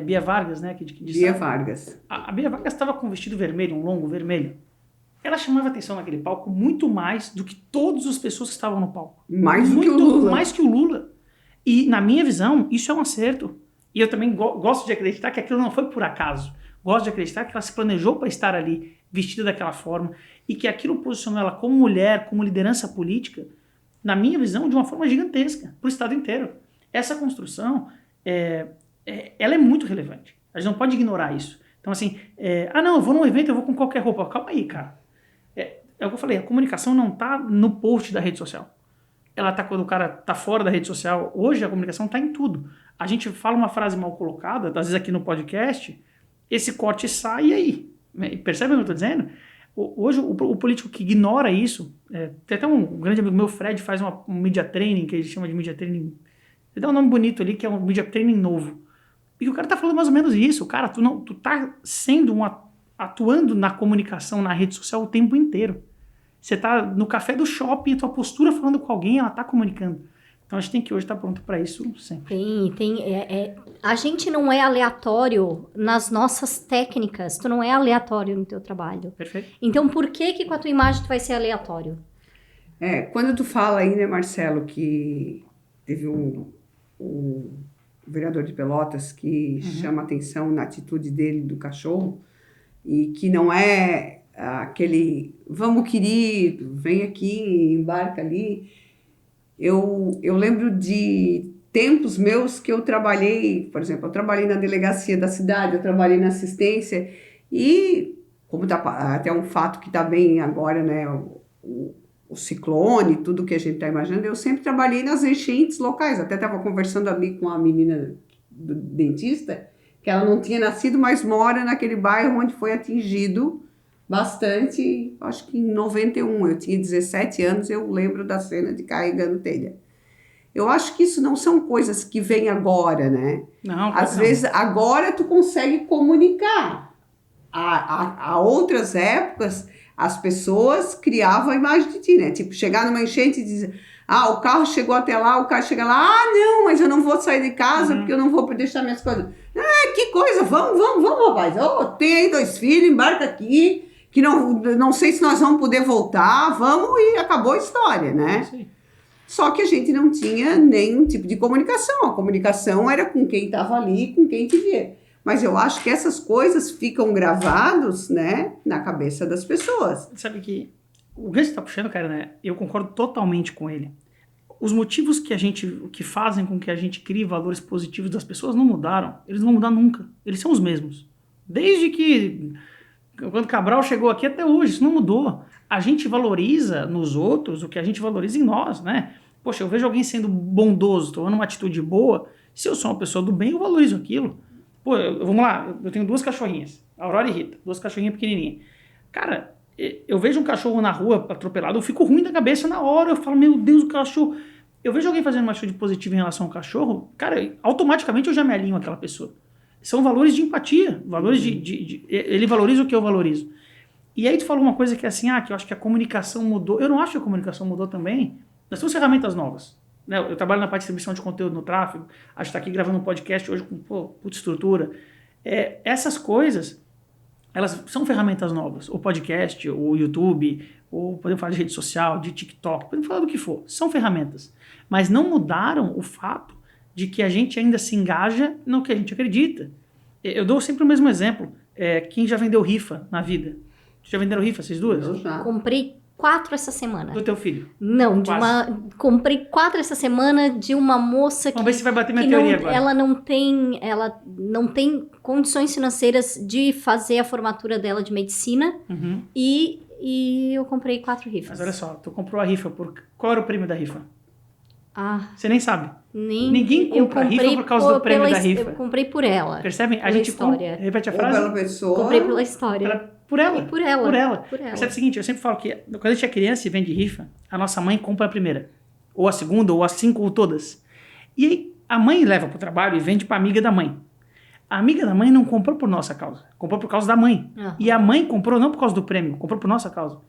S3: Bia Vargas, né?
S2: Bia Vargas.
S3: A Bia Vargas estava com um vestido vermelho, um longo vermelho. Ela chamava atenção naquele palco muito mais do que todas as pessoas que estavam no palco.
S2: Mais do que o Lula.
S3: Mais que o Lula. E, na minha visão, isso é um acerto. E eu também gosto de acreditar que aquilo não foi por acaso. Gosto de acreditar que ela se planejou para estar ali, vestida daquela forma, e que aquilo posicionou ela como mulher, como liderança política, na minha visão, de uma forma gigantesca, para o Estado inteiro. Essa construção, ela é muito relevante. A gente não pode ignorar isso. Então, assim, não, eu vou num evento, eu vou com qualquer roupa. Calma aí, cara. É o que eu falei, a comunicação não está no post da rede social. Ela está quando o cara está fora da rede social. Hoje, a comunicação está em tudo. A gente fala uma frase mal colocada, às vezes aqui no podcast, esse corte sai e aí? Percebe o que eu estou dizendo? Hoje, o político que ignora isso, tem até um grande amigo meu, Fred, faz um media training, que ele chama de media training, ele dá um nome bonito ali, que é um media training novo. E o cara tá falando mais ou menos isso, cara, tu tá atuando na comunicação, na rede social o tempo inteiro. Você tá no café do shopping, a tua postura falando com alguém, ela tá comunicando. Então a gente tem que hoje estar pronto para isso sempre.
S1: A gente não é aleatório nas nossas técnicas, tu não é aleatório no teu trabalho.
S3: Perfeito.
S1: Então por que com a tua imagem tu vai ser aleatório?
S2: Quando tu fala aí, né, Marcelo, que teve o vereador de Pelotas que chama atenção na atitude dele do cachorro e que não é aquele vamos querido, vem aqui, embarca ali. Eu lembro de tempos meus que eu trabalhei, por exemplo, eu trabalhei na delegacia da cidade, eu trabalhei na assistência e, como tá até um fato que está bem agora, né, o ciclone, tudo que a gente está imaginando, eu sempre trabalhei nas enchentes locais. Até estava conversando ali com a menina do dentista, que ela não tinha nascido, mas mora naquele bairro onde foi atingido bastante, acho que em 91, eu tinha 17 anos, eu lembro da cena de carregando telha. Eu acho que isso não são coisas que vêm agora, né?
S3: Não,
S2: às vezes, agora tu consegue comunicar. Há outras épocas, as pessoas criavam a imagem de ti, né? Tipo, chegar numa enchente e dizer, o carro chegou até lá, o carro chega lá, não, mas eu não vou sair de casa porque eu não vou deixar minhas coisas. Que coisa, vamos, rapaz. Tem aí 2 filhos, embarca aqui, que não sei se nós vamos poder voltar, vamos e acabou a história, né?
S3: Sim.
S2: Só que a gente não tinha nenhum tipo de comunicação. A comunicação era com quem estava ali, com quem te via. Mas eu acho que essas coisas ficam gravados, né, na cabeça das pessoas.
S3: Sabe que o que você está puxando, cara, né? Eu concordo totalmente com ele. Os motivos que fazem com que a gente crie valores positivos das pessoas não mudaram. Eles não vão mudar nunca. Eles são os mesmos. Desde que quando Cabral chegou aqui até hoje, isso não mudou. A gente valoriza nos outros o que a gente valoriza em nós, né? Poxa, eu vejo alguém sendo bondoso, tomando uma atitude boa. Se eu sou uma pessoa do bem, eu valorizo aquilo. Pô, vamos lá, eu tenho 2 cachorrinhas, Aurora e Rita, 2 cachorrinhas pequenininhas. Cara, eu vejo um cachorro na rua atropelado, eu fico ruim da cabeça na hora, eu falo, meu Deus, o cachorro... Eu vejo alguém fazendo uma atitude positiva em relação ao cachorro, cara, automaticamente eu já me alinho àquela pessoa. São valores de empatia, valores ele valoriza o que eu valorizo. E aí tu falou uma coisa que é assim, que eu acho que a comunicação mudou. Eu não acho que a comunicação mudou também. Nós temos ferramentas novas. Né? Eu trabalho na parte de distribuição de conteúdo no tráfego, a gente está aqui gravando um podcast hoje com puta estrutura. Essas coisas, elas são ferramentas novas. O podcast, o YouTube, ou podemos falar de rede social, de TikTok, podemos falar do que for. São ferramentas. Mas não mudaram o fato de que a gente ainda se engaja no que a gente acredita. Eu dou sempre o mesmo exemplo. Quem já vendeu rifa na vida? Já venderam rifa, vocês duas?
S2: Eu já.
S1: Comprei 4 essa semana.
S3: Do teu filho?
S1: Não,
S3: Quase.
S1: comprei 4 essa semana de uma moça
S3: Vamos ver se vai bater minha teoria agora.
S1: Ela não tem condições financeiras de fazer a formatura dela de medicina e eu comprei 4 rifas.
S3: Mas olha só, tu comprou a rifa, qual era o prêmio da rifa? Você nem sabe.
S1: Ninguém
S3: compra rifa por causa do prêmio da rifa.
S1: Eu comprei por ela.
S3: Percebem? A
S1: Pela
S3: gente
S1: história.
S3: repete a
S2: Ou
S3: frase?
S2: pela pessoa.
S1: Comprei pela história.
S3: Por ela.
S1: E por ela.
S3: Por ela.
S1: Por ela.
S3: Percebe o seguinte, eu sempre falo que quando a gente é criança e vende rifa, a nossa mãe compra a primeira. Ou a segunda, ou as 5, ou todas. E aí a mãe leva pro trabalho e vende pra amiga da mãe. A amiga da mãe não comprou por nossa causa. Comprou por causa da mãe. E a mãe comprou não por causa do prêmio, comprou por nossa causa.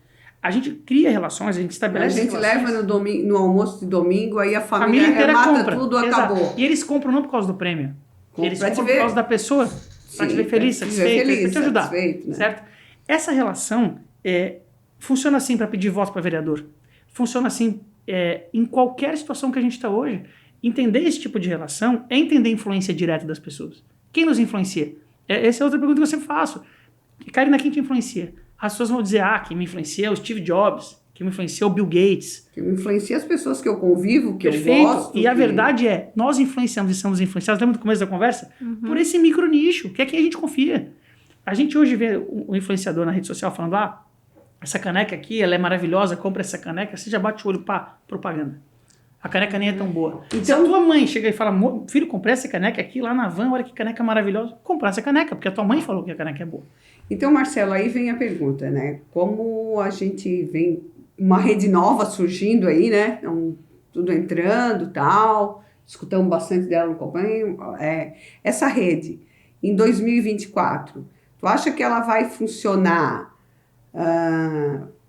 S3: A gente cria relações, a gente estabelece relações.
S2: A gente leva no almoço de domingo, aí a família
S3: inteira
S2: remata
S3: compra.
S2: tudo,
S3: Exato.
S2: acabou.
S3: E eles compram não por causa do prêmio. Eles
S2: pra
S3: compram
S2: te ver.
S3: por causa da pessoa. Pra te ver feliz, satisfeito, pra te ajudar.
S2: Satisfeito, né?
S3: Certo? Essa relação funciona assim para pedir voto para vereador. Funciona assim em qualquer situação que a gente está hoje. Entender esse tipo de relação é entender a influência direta das pessoas. Quem nos influencia? Essa é outra pergunta que eu sempre faço. Karina, quem te influencia? As pessoas vão dizer, quem me influencia é o Steve Jobs, quem me influencia é o Bill Gates.
S2: Que me influencia as pessoas que eu convivo, que
S3: Perfeito.
S2: eu gosto.
S3: E a verdade nós influenciamos e somos influenciados, lembra do começo da conversa? Por esse micro nicho, que é quem a gente confia. A gente hoje vê o influenciador na rede social falando, essa caneca aqui, ela é maravilhosa, compra essa caneca, você já bate o olho, propaganda. A caneca nem é tão boa. Então, se a tua mãe chega e fala, filho, comprei essa caneca aqui lá na van, olha que caneca maravilhosa, comprar essa caneca, porque a tua mãe falou que a caneca é boa.
S2: Então, Marcelo, aí vem a pergunta, né? Como a gente vem, uma rede nova surgindo aí, né? Então, tudo entrando e tal, escutamos bastante dela no companheiro. Essa rede, em 2024, tu acha que ela vai funcionar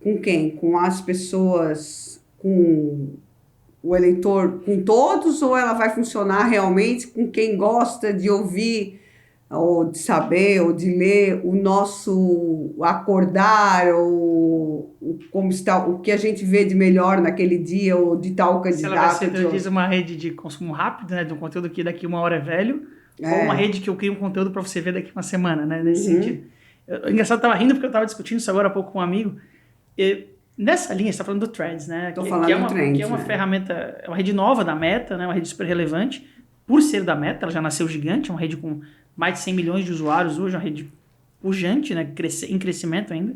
S2: com quem? Com as pessoas, com o eleitor, com todos, ou ela vai funcionar realmente com quem gosta de ouvir, ou de saber, ou de ler o nosso acordar, ou como está, o que a gente vê de melhor naquele dia, ou de tal candidato?
S3: Se ela vai ser, diz, uma rede de consumo rápido, né, de um conteúdo que daqui 1 hora é velho, ou uma rede que eu crio um conteúdo para você ver daqui 1 semana, né, nesse sentido. Engraçado, eu tava rindo porque eu tava discutindo isso agora há pouco com um amigo. Nessa linha, você tá falando do Threads, né?
S2: Tô falando do Threads,
S3: que é uma ferramenta, é uma rede nova da Meta, né? Uma rede super relevante. Por ser da Meta, ela já nasceu gigante, é uma rede com mais de 100 milhões de usuários hoje, uma rede pujante, né? Em crescimento ainda.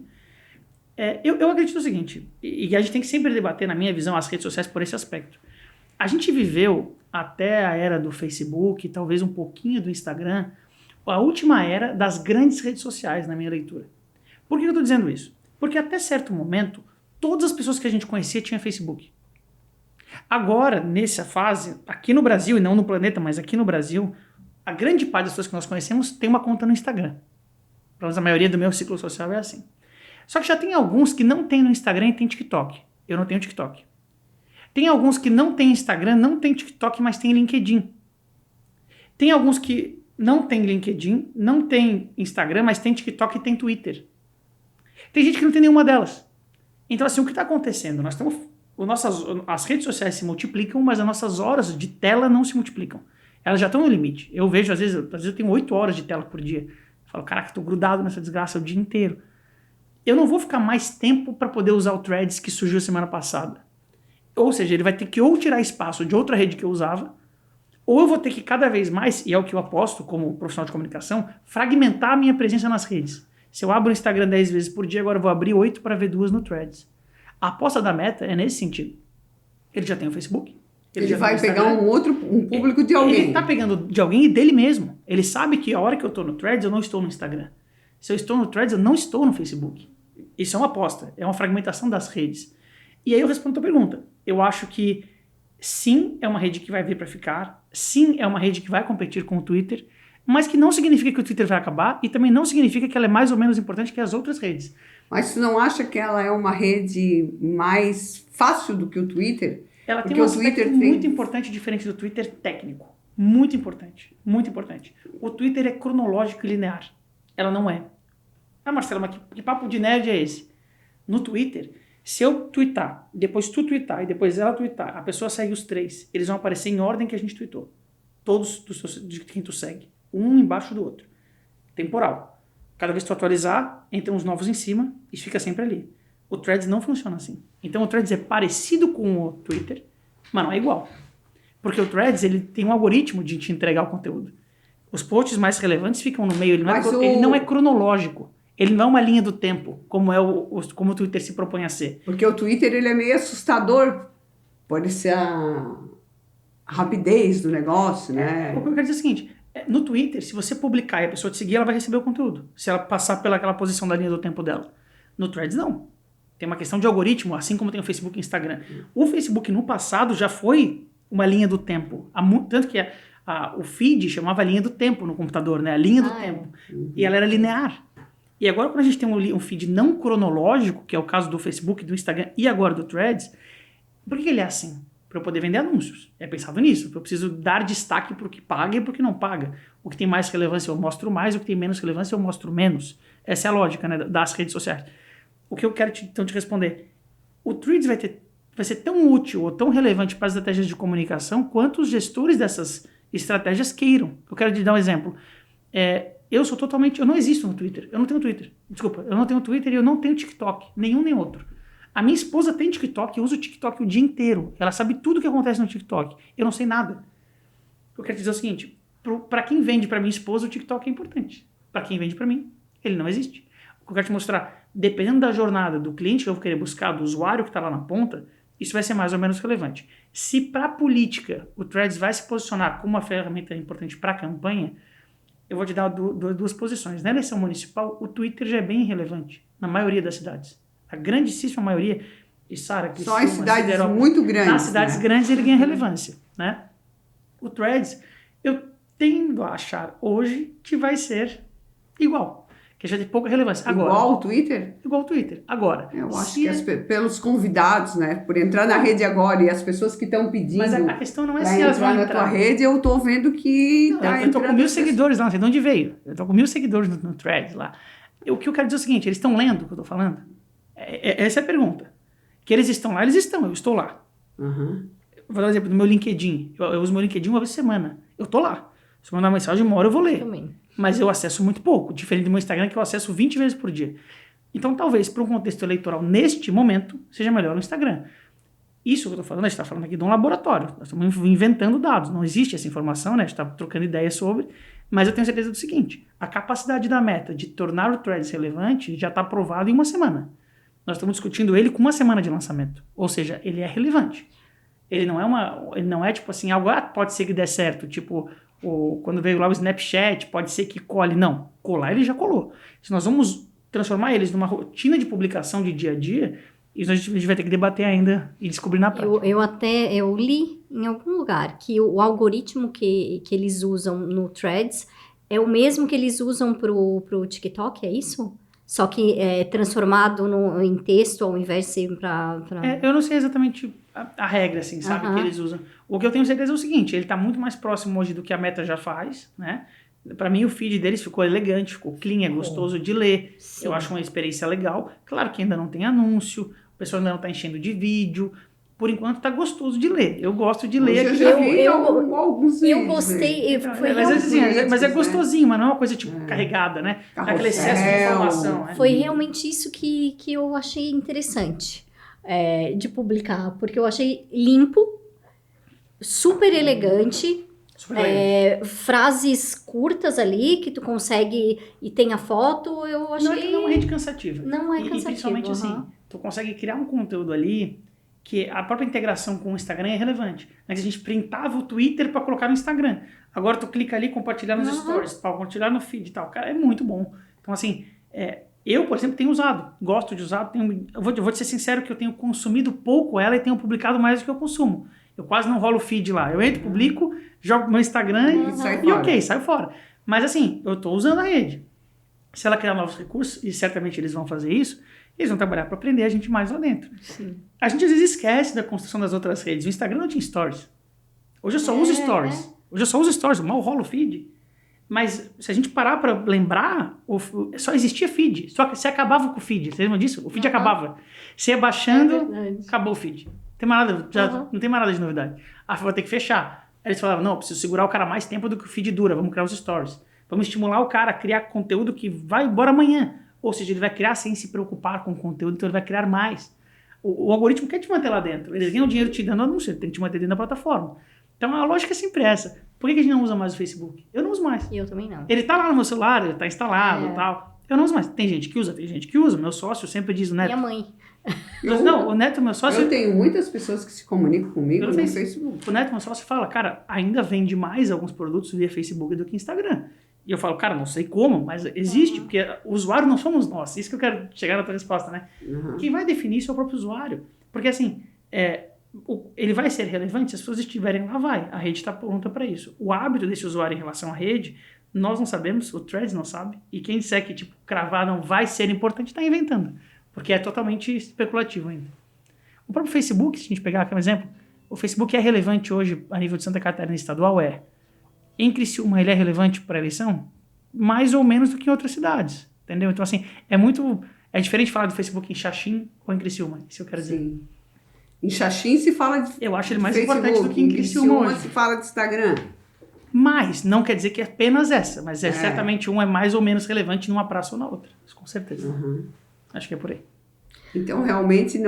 S3: Eu acredito no seguinte, e a gente tem que sempre debater, na minha visão, as redes sociais por esse aspecto. A gente viveu até a era do Facebook, talvez um pouquinho do Instagram, a última era das grandes redes sociais, na minha leitura. Por que eu estou dizendo isso? Porque até certo momento, todas as pessoas que a gente conhecia tinham Facebook. Agora, nessa fase, aqui no Brasil, e não no planeta, mas aqui no Brasil, a grande parte das pessoas que nós conhecemos tem uma conta no Instagram. Pelo menos a maioria do meu ciclo social é assim. Só que já tem alguns que não tem no Instagram e tem TikTok. Eu não tenho TikTok. Tem alguns que não tem Instagram, não tem TikTok, mas tem LinkedIn. Tem alguns que não tem LinkedIn, não tem Instagram, mas tem TikTok e tem Twitter. Tem gente que não tem nenhuma delas. Então, assim, o que está acontecendo? As redes sociais se multiplicam, mas as nossas horas de tela não se multiplicam. Elas já estão no limite. Eu vejo, às vezes eu tenho 8 horas de tela por dia. Eu falo, caraca, estou grudado nessa desgraça o dia inteiro. Eu não vou ficar mais tempo para poder usar o Threads que surgiu semana passada. Ou seja, ele vai ter que ou tirar espaço de outra rede que eu usava, ou eu vou ter que cada vez mais, e é o que eu aposto como profissional de comunicação, fragmentar a minha presença nas redes. Se eu abro o Instagram 10 vezes por dia, agora eu vou abrir 8 para ver 2 no Threads. A aposta da Meta é nesse sentido. Ele já tem o Facebook.
S2: Ele vai pegar um público de alguém.
S3: Ele está pegando de alguém e dele mesmo. Ele sabe que a hora que eu estou no Threads, eu não estou no Instagram. Se eu estou no Threads, eu não estou no Facebook. Isso é uma aposta. É uma fragmentação das redes. E aí eu respondo a tua pergunta. Eu acho que sim, é uma rede que vai vir para ficar. Sim, é uma rede que vai competir com o Twitter. Mas que não significa que o Twitter vai acabar e também não significa que ela é mais ou menos importante que as outras redes.
S2: Mas você não acha que ela é uma rede mais fácil do que o Twitter?
S3: Ela tem um aspecto muito importante, diferente do Twitter, técnico. Muito importante. Muito importante. O Twitter é cronológico e linear. Ela não é. Ah, Marcelo, mas que papo de nerd é esse? No Twitter, se eu tweetar, depois tu tweetar e depois ela tweetar, a pessoa segue os 3, eles vão aparecer em ordem que a gente tweetou. Todos de quem tu segue. Um embaixo do outro. Temporal. Cada vez que tu atualizar, entram uns novos em cima e fica sempre ali. O Threads não funciona assim. Então o Threads é parecido com o Twitter, mas não é igual. Porque o Threads ele tem um algoritmo de te entregar o conteúdo. Os posts mais relevantes ficam no meio. Ele não é cronológico. Ele não é uma linha do tempo, como como o Twitter se propõe a ser.
S2: Porque o Twitter ele é meio assustador. Pode ser a rapidez do negócio, né?
S3: O que eu quero dizer é o seguinte. No Twitter, se você publicar e a pessoa te seguir, ela vai receber o conteúdo. Se ela passar pelaquela posição da linha do tempo dela. No Threads, não. Tem uma questão de algoritmo, assim como tem o Facebook e o Instagram. O Facebook, no passado, já foi uma linha do tempo. Tanto que o feed chamava linha do tempo no computador, né? A linha do tempo. E ela era linear. E agora, quando a gente tem um feed não cronológico, que é o caso do Facebook, do Instagram e agora do Threads, por que ele é assim? Para eu poder vender anúncios. É pensado nisso. Eu preciso dar destaque para o que paga e para o que não paga. O que tem mais relevância eu mostro mais, o que tem menos relevância eu mostro menos. Essa é a lógica, né, das redes sociais. O que eu quero então te responder. O Threads vai ser tão útil ou tão relevante para as estratégias de comunicação quanto os gestores dessas estratégias queiram. Eu quero te dar um exemplo. Eu não existo no Twitter. Eu não tenho Twitter. Desculpa, eu não tenho Twitter e eu não tenho TikTok. Nenhum nem outro. A minha esposa tem TikTok e usa o TikTok o dia inteiro. Ela sabe tudo o que acontece no TikTok. Eu não sei nada. Eu quero dizer o seguinte. Para quem vende para minha esposa, o TikTok é importante. Para quem vende para mim, ele não existe. O que eu quero te mostrar, dependendo da jornada do cliente que eu vou querer buscar, do usuário que está lá na ponta, isso vai ser mais ou menos relevante. Se para a política o Threads vai se posicionar como uma ferramenta importante para a campanha, eu vou te dar duas posições. Na eleição municipal, o Twitter já é bem irrelevante, na maioria das cidades. A grandíssima maioria, e Sara, que
S2: só em cidades muito grandes.
S3: Nas cidades grandes ele ganha relevância, né? O Threads, eu tendo a achar hoje que vai ser igual. Que já tem pouca relevância. Agora,
S2: igual ao Twitter?
S3: Igual ao Twitter. Agora.
S2: Eu acho que pelos convidados, né? Por entrar na rede agora e as pessoas que estão pedindo.
S3: Mas a questão não é se elas vão entrar
S2: na tua rede, eu tô vendo que
S3: eu tô com 1.000 seguidores lá, não sei de onde veio. Eu tô com 1.000 seguidores no Threads lá. O que eu quero dizer é o seguinte, eles estão lendo o que eu tô falando? Essa é a pergunta. Que eles estão lá, eles estão, eu estou lá.
S2: Uhum.
S3: Vou dar um exemplo do meu LinkedIn. Eu uso meu LinkedIn uma vez por semana. Eu tô lá. Se eu mandar uma mensagem, uma hora eu vou ler.
S1: Também.
S3: Mas eu acesso muito pouco, diferente do meu Instagram, que eu acesso 20 vezes por dia. Então, talvez, para um contexto eleitoral, neste momento, seja melhor o Instagram. Isso que eu estou falando, a gente está falando aqui de um laboratório. Nós estamos inventando dados. Não existe essa informação, né? A gente está trocando ideias sobre. Mas eu tenho certeza do seguinte, a capacidade da Meta de tornar o Threads relevante já está provado em uma semana. Nós estamos discutindo ele com uma semana de lançamento. Ou seja, ele é relevante. Ele não é tipo assim, algo pode ser que dê certo, tipo... quando veio lá o Snapchat, pode ser que cole. Não, colar ele já colou. Se nós vamos transformar eles numa rotina de publicação de dia a dia, isso a gente vai ter que debater ainda e descobrir na prática.
S1: Eu li em algum lugar que o algoritmo que eles usam no Threads é o mesmo que eles usam pro TikTok, é isso? Só que é transformado em texto ao invés de ser para...
S3: eu não sei exatamente a regra, assim, sabe, que eles usam. O que eu tenho certeza é o seguinte, ele está muito mais próximo hoje do que a Meta já faz, né? Para mim, o feed deles ficou elegante, ficou clean, é gostoso de ler.
S1: Sim.
S3: Eu acho uma experiência legal. Claro que ainda não tem anúncio, o pessoal ainda não tá enchendo de vídeo. Por enquanto, tá gostoso de ler. Eu gosto de ler.
S2: Eu já vi alguns
S1: Eu
S2: vídeos,
S1: gostei.
S2: né?
S1: Foi
S3: Mas é
S2: né?
S3: gostosinho, mas não é uma coisa tipo carregada, né? Aquele excesso de informação. Né?
S1: Foi realmente isso que eu achei interessante de publicar, porque eu achei limpo, super elegante,
S3: Super legal.
S1: frases curtas ali que tu consegue e tem a foto, eu achei...
S3: Não é que não é uma rede cansativa.
S1: Não é
S3: E
S1: cansativo,
S3: principalmente assim, tu consegue criar um conteúdo ali que a própria integração com o Instagram é relevante. Antes a gente printava o Twitter para colocar no Instagram. Agora tu clica ali, compartilhar nos stories, para compartilhar no feed e tal. Cara, é muito bom. Então assim, eu, por exemplo, tenho usado. Gosto de usar. Eu vou te ser sincero que eu tenho consumido pouco ela e tenho publicado mais do que eu consumo. Eu quase não rolo o feed lá. Eu entro, publico, jogo no meu Instagram e ok, saio fora. Mas assim, eu estou usando a rede. Se ela criar novos recursos, e certamente eles vão fazer isso, eles vão trabalhar para aprender a gente mais lá dentro.
S1: Sim.
S3: A gente às vezes esquece da construção das outras redes. O Instagram não tinha stories. Hoje eu só uso stories. Hoje eu só uso stories, eu mal rolo o feed. Mas se a gente parar para lembrar, só existia feed. Só que você acabava com o feed. Você lembra disso? O feed acabava. Você ia baixando, acabou o feed. Não tem mais nada, não tem mais nada de novidade. Vou ter que fechar. Aí eles falavam, não, preciso segurar o cara mais tempo do que o feed dura. Vamos criar os stories. Vamos estimular o cara a criar conteúdo que vai embora amanhã. Ou seja, ele vai criar sem se preocupar com o conteúdo, então ele vai criar mais. O algoritmo quer te manter lá dentro. Eles ganham dinheiro te dando anúncio, ele tem que te manter dentro da plataforma. Então a lógica é sempre essa. Por que a gente não usa mais o Facebook? Eu não uso mais.
S1: Eu também não.
S3: Ele tá lá no meu celular, ele tá instalado e tal. Eu não uso mais. Tem gente que usa. Meu sócio sempre diz, o Neto.
S1: Minha mãe.
S3: O Neto, meu sócio...
S2: Eu tenho muitas pessoas que se comunicam comigo no Facebook.
S3: O Neto, meu sócio, fala, cara, ainda vende mais alguns produtos via Facebook do que Instagram. E eu falo, cara, não sei como, mas existe, porque o usuário não somos nós. Isso que eu quero chegar na tua resposta, né? Quem vai definir isso é o próprio usuário. Porque assim, ele vai ser relevante se as pessoas estiverem lá, vai. A rede está pronta para isso. O hábito desse usuário em relação à rede, nós não sabemos, o Threads não sabe, e quem disser que tipo, cravar não vai ser importante está inventando, porque é totalmente especulativo ainda. O próprio Facebook, se a gente pegar aqui um exemplo, o Facebook é relevante hoje a nível de Santa Catarina estadual, Em Criciúma, ele é relevante para a eleição? Mais ou menos do que em outras cidades, entendeu? Então, assim, é diferente falar do Facebook em Xaxim ou em Criciúma, isso eu quero dizer.
S2: Sim. Em Xaxim se fala de
S3: Eu acho ele mais
S2: Facebook,
S3: importante do que em Criciúma hoje.
S2: se fala de Instagram.
S3: Mas, não quer dizer que é apenas essa, mas certamente um é mais ou menos relevante numa praça ou na outra, com certeza. Acho que é por aí.
S2: Então, realmente,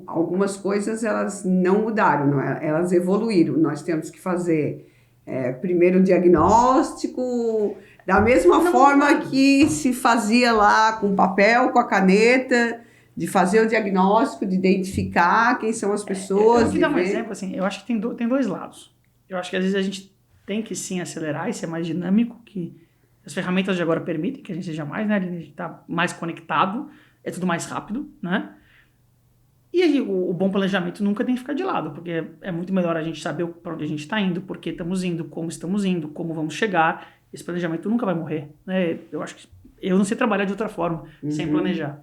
S2: algumas coisas elas não mudaram, não é? Elas evoluíram. Nós temos que fazer primeiro o diagnóstico, da mesma forma que se fazia lá com o papel, com a caneta, de fazer o diagnóstico, de identificar quem são as pessoas.
S3: Eu vou te dar um exemplo, assim, eu acho que tem dois lados. Eu acho que às vezes a gente tem que sim acelerar e ser mais dinâmico, que as ferramentas de agora permitem que a gente seja mais, né? A gente tá mais conectado, é tudo mais rápido, né? E aí, o bom planejamento nunca tem que ficar de lado, porque é muito melhor a gente saber para onde a gente está indo, por que estamos indo, como vamos chegar. Esse planejamento nunca vai morrer, né? Eu acho que eu não sei trabalhar de outra forma, sem planejar.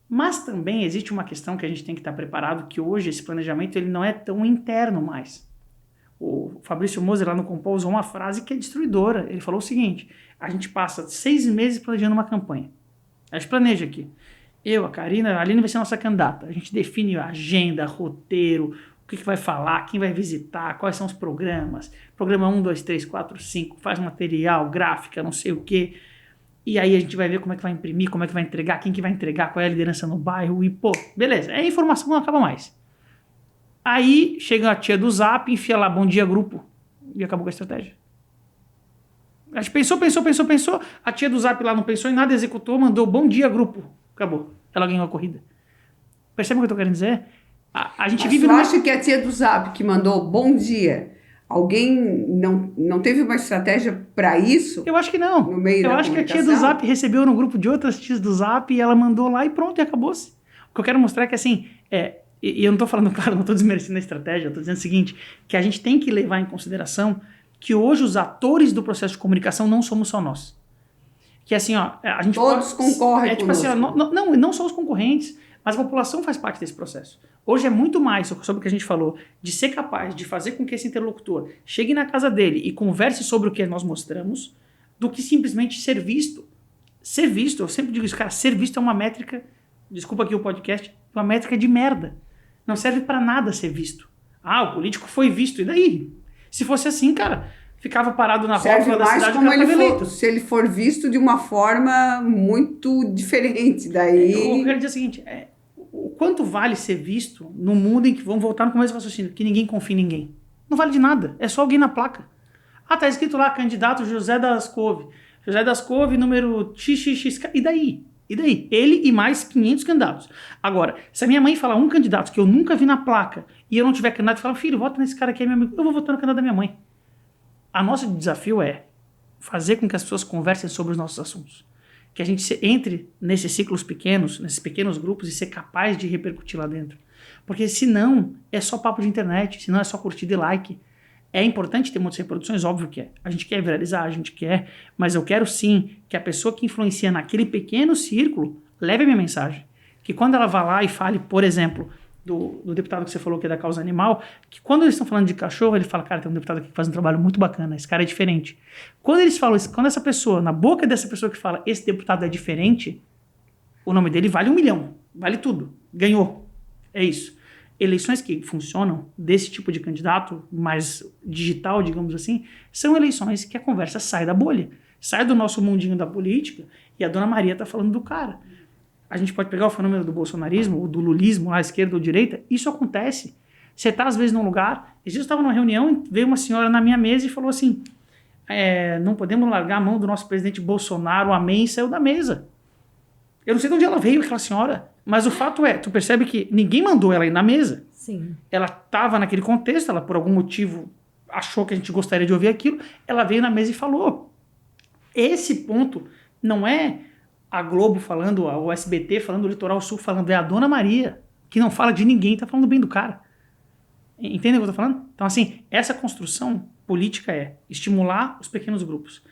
S3: Mas também existe uma questão que a gente tem que estar preparado, que hoje esse planejamento ele não é tão interno mais. O Fabrício Moser lá no Compol usou uma frase que é destruidora. Ele falou o seguinte: a gente passa 6 meses planejando uma campanha. A gente planeja aqui. Eu, a Karina, a Aline vai ser a nossa candidata. A gente define a agenda, roteiro, o que vai falar, quem vai visitar, quais são os programas. Programa 1, 2, 3, 4, 5, faz material, gráfica, não sei o quê. E aí a gente vai ver como é que vai imprimir, como é que vai entregar, quem que vai entregar, qual é a liderança no bairro. E, pô, beleza. É informação que não acaba mais. Aí chega a tia do Zap, enfia lá, bom dia, grupo. E acabou com a estratégia. A gente pensou. A tia do Zap lá não pensou em nada, executou, mandou bom dia, grupo. Acabou. Ela ganhou a corrida. Percebe o que eu tô querendo dizer? A gente vive
S2: numa... acha que a tia do Zap que mandou bom dia, alguém não teve uma estratégia para isso?
S3: Eu acho que não.
S2: No meio
S3: eu acho que a tia do Zap recebeu no grupo de outras tias do Zap e ela mandou lá e pronto, e acabou-se. O que eu quero mostrar é que assim, e eu não tô falando, claro, não tô desmerecendo a estratégia, eu tô dizendo o seguinte, que a gente tem que levar em consideração que hoje os atores do processo de comunicação não somos só nós. Que assim, ó, a gente
S2: todos concorrem
S3: tipo assim, ó, não só os concorrentes, mas a população faz parte desse processo. Hoje é muito mais sobre o que a gente falou, de ser capaz de fazer com que esse interlocutor chegue na casa dele e converse sobre o que nós mostramos, do que simplesmente ser visto. Ser visto, eu sempre digo isso, cara, ser visto é uma métrica, desculpa aqui o podcast, uma métrica de merda. Não serve pra nada ser visto. Ah, o político foi visto, e daí? Se fosse assim, cara, ficava parado na rótula da cidade
S2: como ele
S3: eleito.
S2: se ele for visto de uma forma muito diferente, daí...
S3: Eu quero dizer o seguinte, o quanto vale ser visto no mundo em que, vamos voltar no começo do raciocínio, que ninguém confia em ninguém? Não vale de nada, é só alguém na placa. Ah, tá escrito lá, candidato José das Couve. José das Couve, número XXX. E daí? E daí? Ele e mais 500 candidatos. Agora, se a minha mãe falar um candidato que eu nunca vi na placa e eu não tiver candidato, eu falo, filho, vota nesse cara aqui, é meu amigo. Eu vou votar no candidato da minha mãe. A nosso desafio é fazer com que as pessoas conversem sobre os nossos assuntos. Que a gente entre nesses ciclos pequenos, nesses pequenos grupos e ser capaz de repercutir lá dentro. Porque senão é só papo de internet, senão é só curtida e like. É importante ter muitas reproduções, óbvio que é. A gente quer viralizar, a gente quer, mas eu quero sim que a pessoa que influencia naquele pequeno círculo leve a minha mensagem. Que quando ela vá lá e fale, por exemplo, do deputado que você falou que é da causa animal, que quando eles estão falando de cachorro, ele fala, cara, tem um deputado aqui que faz um trabalho muito bacana, esse cara é diferente. Quando eles falam isso, quando essa pessoa, na boca dessa pessoa que fala, esse deputado é diferente, o nome dele vale 1 milhão, vale tudo, ganhou, é isso. Eleições que funcionam desse tipo de candidato, mais digital, digamos assim, são eleições que a conversa sai da bolha, sai do nosso mundinho da política e a dona Maria está falando do cara. A gente pode pegar o fenômeno do bolsonarismo, ou do lulismo, à esquerda ou direita, isso acontece. Você está às vezes num lugar, esses dias eu estava numa reunião e veio uma senhora na minha mesa e falou assim, não podemos largar a mão do nosso presidente Bolsonaro, amém, e saiu da mesa. Eu não sei de onde ela veio, aquela senhora, mas o fato é, tu percebe que ninguém mandou ela ir na mesa.
S1: Sim.
S3: Ela estava naquele contexto, ela por algum motivo achou que a gente gostaria de ouvir aquilo, ela veio na mesa e falou. Esse ponto não é a Globo falando, o SBT falando, o Litoral Sul falando, é a Dona Maria, que não fala de ninguém, tá falando bem do cara. Entende o que eu tô falando? Então, assim, essa construção política é estimular os pequenos grupos.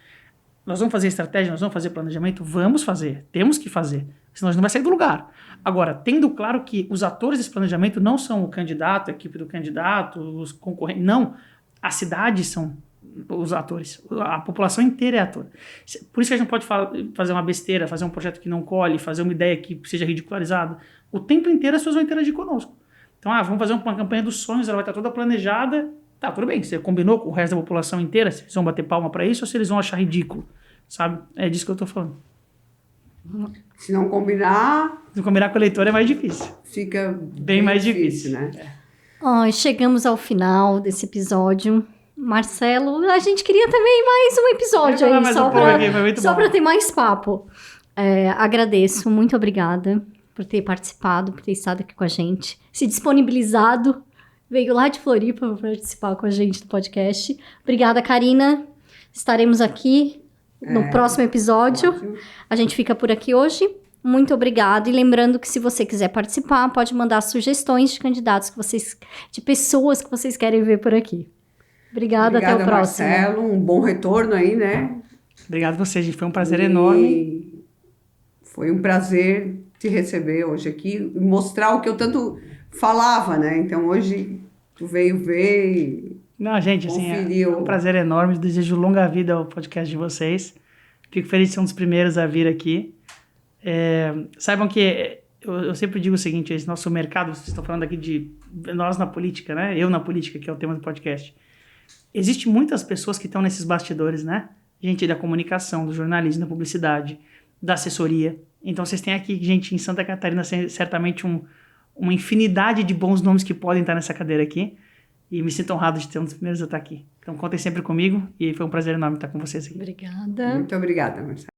S3: Nós vamos fazer estratégia, nós vamos fazer planejamento? Vamos fazer, temos que fazer, senão a gente não vai sair do lugar. Agora, tendo claro que os atores desse planejamento não são o candidato, a equipe do candidato, os concorrentes, não, as cidades são os atores, a população inteira é ator. Por isso que a gente não pode fazer uma besteira, fazer um projeto que não colhe, fazer uma ideia que seja ridicularizada. O tempo inteiro as pessoas vão interagir conosco. Então, vamos fazer uma campanha dos sonhos, ela vai estar toda planejada. Tá, tudo bem, você combinou com o resto da população inteira, se eles vão bater palma para isso ou se eles vão achar ridículo, sabe? É disso que eu tô falando.
S2: Se não combinar...
S3: Se não combinar com o eleitor é mais difícil.
S2: Fica
S3: bem mais difícil,
S2: né?
S1: Chegamos ao final desse episódio. Marcelo, a gente queria também mais um episódio aí, só para ter mais papo. Agradeço, muito obrigada por ter participado, por ter estado aqui com a gente, se disponibilizado, veio lá de Floripa para participar com a gente do podcast. Obrigada, Karina. Estaremos aqui no próximo episódio.
S2: Ótimo.
S1: A gente fica por aqui hoje. Muito obrigada. E lembrando que se você quiser participar, pode mandar sugestões de candidatos de pessoas que vocês querem ver por aqui. Obrigada, até o próximo.
S2: Marcelo, um bom retorno aí, né?
S3: Obrigado a vocês, foi um prazer enorme.
S2: Foi um prazer te receber hoje aqui e mostrar o que eu tanto falava, né? Então hoje tu veio ver e
S3: não, gente, assim, é um prazer enorme, desejo longa vida ao podcast de vocês. Fico feliz de ser um dos primeiros a vir aqui. Saibam que eu sempre digo o seguinte, esse nosso mercado, vocês estão falando aqui de nós na política, né? Eu na política, que é o tema do podcast. Existem muitas pessoas que estão nesses bastidores, né? Gente da comunicação, do jornalismo, da publicidade, da assessoria. Então, vocês têm aqui, gente, em Santa Catarina, certamente uma infinidade de bons nomes que podem estar nessa cadeira aqui. E me sinto honrado de ter um dos primeiros a estar aqui. Então, contem sempre comigo e foi um prazer enorme estar com vocês aqui.
S1: Obrigada.
S2: Muito obrigada, Marcelo.